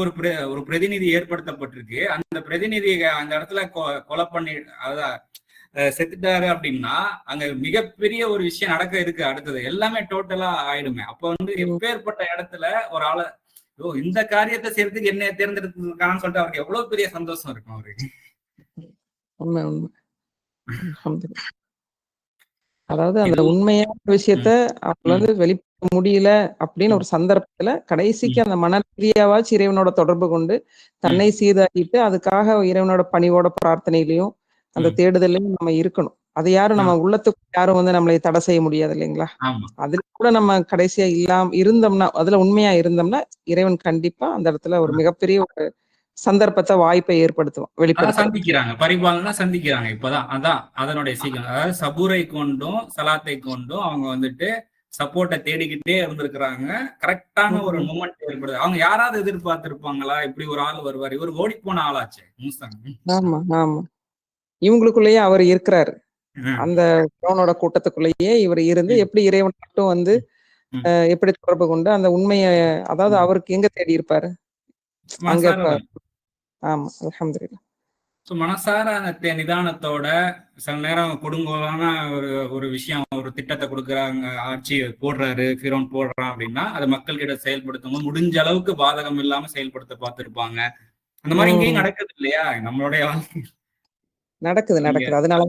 ஒரு பிரதிநிதி ஏற்படுத்தப்பட்டிருக்கு. அந்த பிரதிநிதி அந்த இடத்துல கொலை பண்ணி அதான் செத்துட்டாரு அப்படின்னா அங்க மிகப்பெரிய ஒரு விஷயம் நடக்க இருக்கு. அடுத்தது எல்லாமே டோட்டலா ஆயிடுமே. அப்ப வந்து எப்பேற்பட்ட இடத்துல ஒரு ஆளை இந்த காரியத்தை செய்யறதுக்கு என்ன தேர்ந்தெடுத்திருக்கான்னு சொல்லிட்டு அவருக்கு எவ்வளவு பெரிய சந்தோஷம் இருக்கும் அவருக்கு. உண்மை உண்மை. அதாவது அந்த உண்மையான விஷயத்த அவங்க வந்து வெளிப்படுத்த முடியல அப்படின்னு ஒரு சந்தர்ப்பத்துல கடைசிக்கு அந்த மன ரீதியாவாச்சு இறைவனோட தொடர்பு கொண்டு தன்னை சீராக்கிட்டு அதுக்காக இறைவனோட பணிவோட பிரார்த்தனையிலையும் அந்த தேடுதலையும் நம்ம இருக்கணும். அது யாரும் நம்ம உள்ளத்துக்கு யாரும் வந்து நம்மளை தடை செய்ய முடியாது இல்லைங்களா? அதுல கூட நம்ம கடைசியா இருந்தோம்னா, அதுல உண்மையா இருந்தோம்னா இறைவன் கண்டிப்பா அந்த இடத்துல ஒரு மிகப்பெரிய ஒரு சந்தர்ப்பத்தை வாய்ப்பை ஏற்படுத்துவோம். வெளிப்படுத்த சந்திக்கிறாங்க, பரிபாலனா சந்திக்கிறாங்க. இப்பதான் அதான் அதனுடைய சீக்கிரம். அதாவது சபூரை கொண்டும் சலாத்தை கொண்டும் அவங்க வந்துட்டு சப்போர்ட்டை தேடிக்கிட்டே இருந்திருக்கிறாங்க. கரெக்டான ஒரு மூமெண்ட் ஏற்படுது. அவங்க யாராவது எதிர்பார்த்திருப்பாங்களா இப்படி ஒரு ஆள் வருவார்? இவர் ஓடி போன ஆளாச்சு மூசாங்க. ஆமா ஆமா. இவங்களுக்குள்ளேயே அவர் இருக்கிறாரு. அந்த பிரௌனோட கூட்டத்துக்குள்ளேயே இவர் இருந்து எப்படி இறைவன் மட்டும் வந்து எப்படி தொடர்பு கொண்டு அந்த உண்மையை, அதாவது அவருக்கு எங்க தேடி இருப்பாரு அங்க. ஆமா அல்ஹம்துலில்லாஹ். மனசார அந்த நிதானத்தோட சில நேரம் கொடுங்கோலான ஒரு விஷயம், ஒரு திட்டத்தை கொடுக்குறாங்க, ஆட்சி போடுறாரு, ஃபிரௌன் போடுறான் அப்படின்னா அதை மக்கள் கிட்ட செயல்படுத்தும் போது முடிஞ்ச அளவுக்கு பாதகம் இல்லாம செயல்படுத்த பார்த்திருப்பாங்க. அந்த மாதிரி இங்கேயும் நடக்குது இல்லையா நம்மளுடைய வாழ்க்கை? நடக்குது. அதனால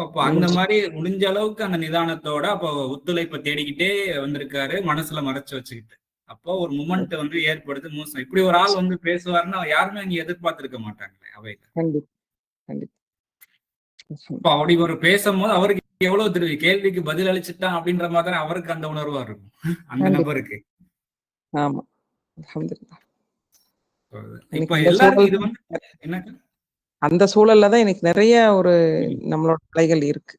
அப்போ அந்த மாதிரி முடிஞ்ச அளவுக்கு அந்த நிதானத்தோட அப்போ ஒத்துழைப்பை தேடிக்கிட்டே வந்திருக்காரு, மனசுல மறைச்சு வச்சுக்கிட்டு. அப்போ ஒரு மூமெண்ட் வந்து ஏற்படுது. மூசம் இப்படி ஒரு ஆள் வந்து பேசுவாருன்னு யாருமே அங்க எதிர்பார்த்திருக்க மாட்டாங்களே அவையில. அப்படி ஒரு பேசும்போது அவருக்கு எவ்வளவு தெரியும், கேள்விக்கு பதில் அளிச்சுட்டான் அப்படின்ற மாதிரி அவருக்கு அந்த உணர்வா இருக்கும் அந்த நபருக்கு. ஆமா அல்ஹம்துலில்லாஹ். இப்ப எல்லாரும் இது வந்து என்ன அந்த சூழல்ல தான் எனக்கு நிறைய ஒரு நம்மளோட கலைகள் இருக்கு.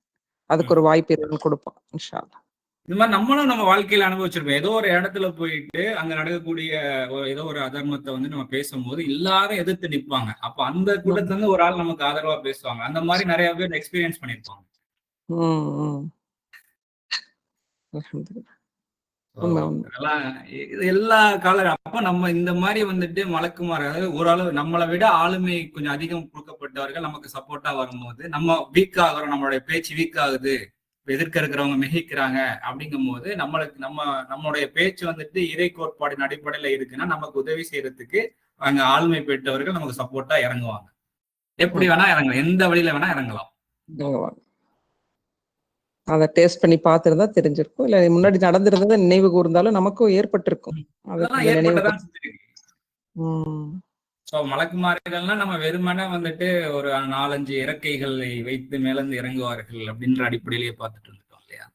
அதுக்கு ஒரு வாய்ப்பு கொடுப்போம் இன்ஷா அல்லாஹ். இந்த மாதிரி நம்மளும் நம்ம வாழ்க்கையில அனுபவிச்சிருப்போம். ஏதோ ஒரு இடத்துல போயிட்டு அங்க நடக்கக்கூடிய ஏதோ ஒரு அதர்மத்தை வந்து நம்ம பேசும்போது எல்லாரும் எதிர்த்து நிற்பாங்க. அப்ப அந்த கூட்டத்துல இருந்து ஒரு ஆள் நமக்கு ஆதரவா பேசுவாங்க. அந்த மாதிரி நிறைய பேர் எக்ஸ்பீரியன்ஸ் பண்ணிருப்பாங்க. எல்லா கால அப்ப நம்ம இந்த மாதிரி வந்துட்டு மலக்குமார், அதாவது ஓரளவு நம்மளை விட ஆளுமை கொஞ்சம் அதிகம் கொடுக்கப்பட்டவர்கள் நமக்கு சப்போர்ட்டா வரும்போது நம்ம வீக் ஆகிறோம், நம்மளுடைய பேச்சு வீக் ஆகுது, எதிர்க்க இருக்கிறவங்க மிகைக்கிறாங்க அப்படிங்கும் போது நம்மளுடைய பேச்சு வந்துட்டு இறை கோட்பாடின் அடிப்படையில இருக்குன்னா நமக்கு உதவி செய்யறதுக்கு அங்க ஆளுமை பெற்றவர்கள் நமக்கு சப்போர்ட்டா இறங்குவாங்க. எப்படி வேணா இறங்கலாம், எந்த வழியில வேணா இறங்கலாம். அதை டேஸ்ட் பண்ணி பார்த்திருந்தா தெரிஞ்சிருக்கும். இல்ல முன்னாடி நடந்திருந்ததை நினைவு கூர்ந்தாலும் நமக்கும் ஏற்பட்டிருக்கும். மலக்குமார்கள்னா நம்ம வெறுமனே வந்துட்டு ஒரு 4-5 இறக்கைகளை வைத்து மேலிருந்து இறங்குவார்கள் அப்படின்ற அடிப்படையிலேயே பார்த்துட்டு இருந்தோம் இல்லையா?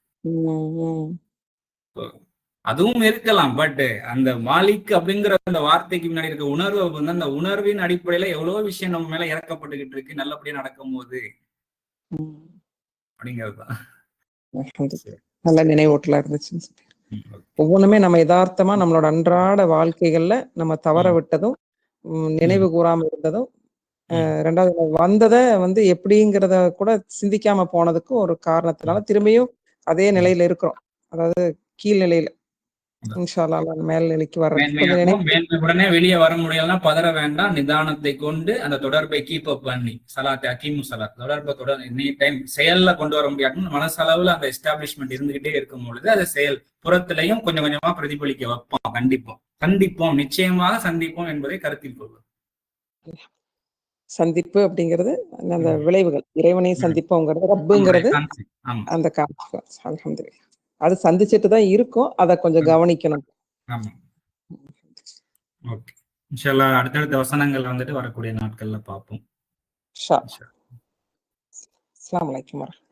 அதுவும் இருக்கலாம். பட் அந்த மாலிக் அப்படிங்கிற அந்த வார்த்தைக்கு முன்னாடி இருக்க உணர்வு வந்து அந்த உணர்வின் அடிப்படையில எவ்வளவு விஷயம் நம்ம மேல இறக்கப்பட்டுக்கிட்டு இருக்கு நல்லபடியா நடக்கும் போது அப்படிங்கிறதுதான். நல்ல நினைவூட்டலா இருந்துச்சு. ஒவ்வொன்றுமே நம்ம யதார்த்தமா நம்மளோட அன்றாட வாழ்க்கைகள்ல நம்ம தவற விட்டதும் நினைவு கூறாம இருந்ததும், ரெண்டாவது வந்ததை வந்து எப்படிங்கிறத கூட சிந்திக்காம போனதுக்கும் ஒரு காரணத்தினால திரும்பியும் அதே நிலையில இருக்கிறோம். அதாவது கீழ்நிலையில இன்ஷா அல்லாஹ் மேல் நிலைக்கு வர்றது. உடனே வெளியே வர முடியலன்னா பதற வேண்டாம். நிதானத்தை கொண்டு அந்த தொடர்பை கீப் அப் பண்ணி சலாத்தை அகீமு சலாத் தொடர்பை எனி டைம் செயல்ல கொண்டு வர முடியாது. மனசளவுல அந்த எஸ்டாப்ளிஷ்மெண்ட் இருந்துகிட்டே இருக்கும் பொழுது அதை செயல் புறத்திலையும் கொஞ்சம் கொஞ்சமா பிரதிபலிக்க வைப்போம். சந்திப்போம், நிச்சயமாக சந்திப்போம் என்பதை கருத்தில் கொள்வோம். சந்திப்பு அப்படிங்கிறது அந்த விளைவுகள், இறைவனை சந்திப்போங்கிறது ரப்புங்கிறது அந்த கான்ஃபிடன்ஸ். அல்ஹம்துலில்லாஹ். அது சந்திச்சுட்டு தான் இருக்கும், அதை கொஞ்சம் கவனிக்கணும். ஓகே, இன்ஷாஅல்லாஹ் அடுத்தடுத்த வசனங்கள் வந்துட்டு வரக்கூடிய நாட்கள்ல பார்ப்போம். அஸ்ஸலாமு அலைக்கும் வரஹ்மத்துல்லாஹி.